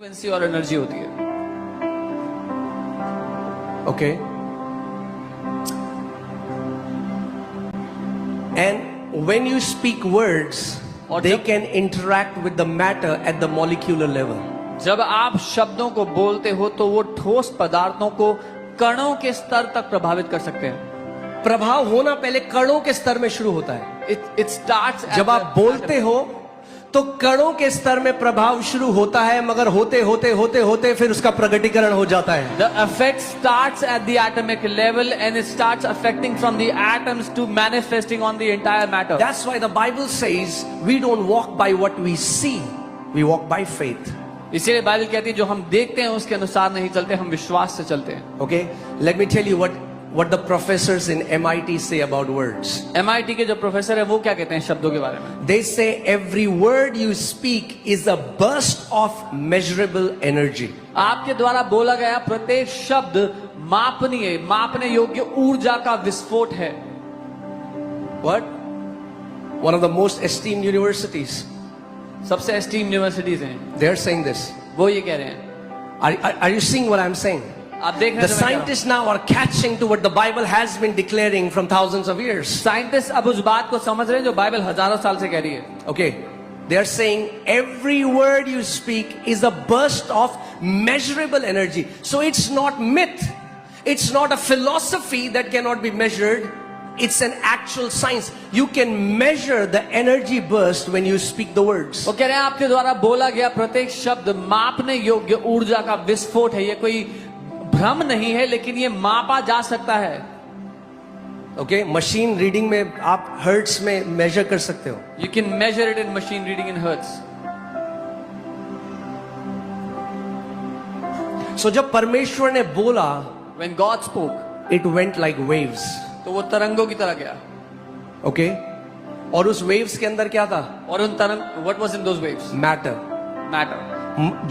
Frequency और energy होती है। Okay? And when you speak words, they can interact with the matter at the molecular level. जब आप शब्दों को बोलते हो तो वो ठोस पदार्थों को कणों के स्तर तक प्रभावित कर सकते हैं। प्रभाव होना पहले कणों के स्तर में शुरू होता है। It starts at जब आप बोलते हो तो कणों के स्तर में प्रभाव शुरू होता है, मगर होते होते होते होते फिर उसका प्रकटीकरण हो जाता है। The effect starts at the atomic level and it starts affecting from the atoms to manifesting on the entire matter. That's why the Bible says we don't walk by what we see, we walk by faith. इसीलिए Bible कहती है जो हम देखते हैं उसके अनुसार नहीं चलते, हम विश्वास से चलते हैं। Okay, let me tell you what the professors in MIT say about words. MIT के जो प्रोफेसर है वो क्या कहते हैं शब्दों के बारे में? They say every word you speak is a burst of measurable energy. आपके द्वारा बोला गया प्रत्येक शब्द मापने योग्य ऊर्जा का विस्फोट है। What? One of the most esteemed universities. सबसे एस्टीम यूनिवर्सिटीज हैं, They are saying this. वो ये कह रहे हैं। Are you seeing what I'm saying? आप देख रहे The हैं scientists now are catching to what the Bible has been declaring from thousands of years. Scientist अब उस बात को समझ रहे हैं जो बाइबल हजारों साल से कह रही है। Okay, they are saying every word you speak is a burst of measurable energy. So it's not myth. It's not a philosophy that cannot be measured. It's an actual science. You can measure the energy burst when you speak the words. वो कह रहे हैं आपके द्वारा बोला गया प्रत्येक शब्द मापने योग्य ऊर्जा का विस्फोट है। ये कोई भ्रम नहीं है, लेकिन ये मापा जा सकता है। Okay, machine reading में आप hertz में measure कर सकते हो। You can measure it in machine reading in hertz. So जब परमेश्वर ने बोला, When God spoke, it went like waves. तो वो तरंगों की तरह गया। Okay? और उस waves के अंदर क्या था? और उन तरंग, what was in those waves? Matter. Matter.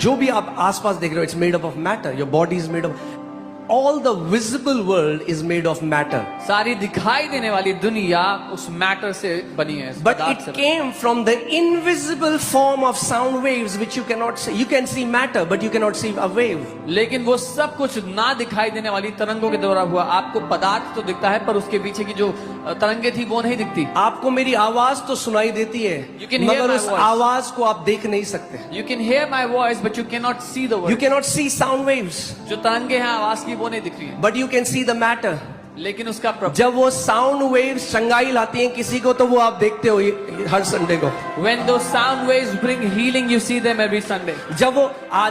जो भी आप आसपास देख रहे हो, it's made up of matter. Your body is made of. All the visible world is made of matter. सारी दिखाई देने वाली दुनिया उस मैटर से बनी है। But it came from the invisible form of sound waves which you cannot see. You can see matter, but you cannot see a wave. लेकिन वो सब कुछ ना दिखाई देने वाली तरंगों के द्वारा हुआ। आपको पदार्थ तो दिखता है पर उसके पीछे की जो तरंगे थी वो नहीं दिखती। आपको मेरी आवाज तो सुनाई देती है, You can hear मगर my उस voice. आवाज को आप देख नहीं सकते। You can hear my voice, but you cannot see the You words. cannot see sound waves, जो तरंगे हैं आवाज की वो नहीं दिख रही है, but you can see the matter. लेकिन उसका प्रभाव। जब वो साउंड वेव्स चंगाई लाती हैं किसी को, तो वो आप देखते हो हर संडे को। When those sound waves bring healing, you see them every Sunday. जब वो आज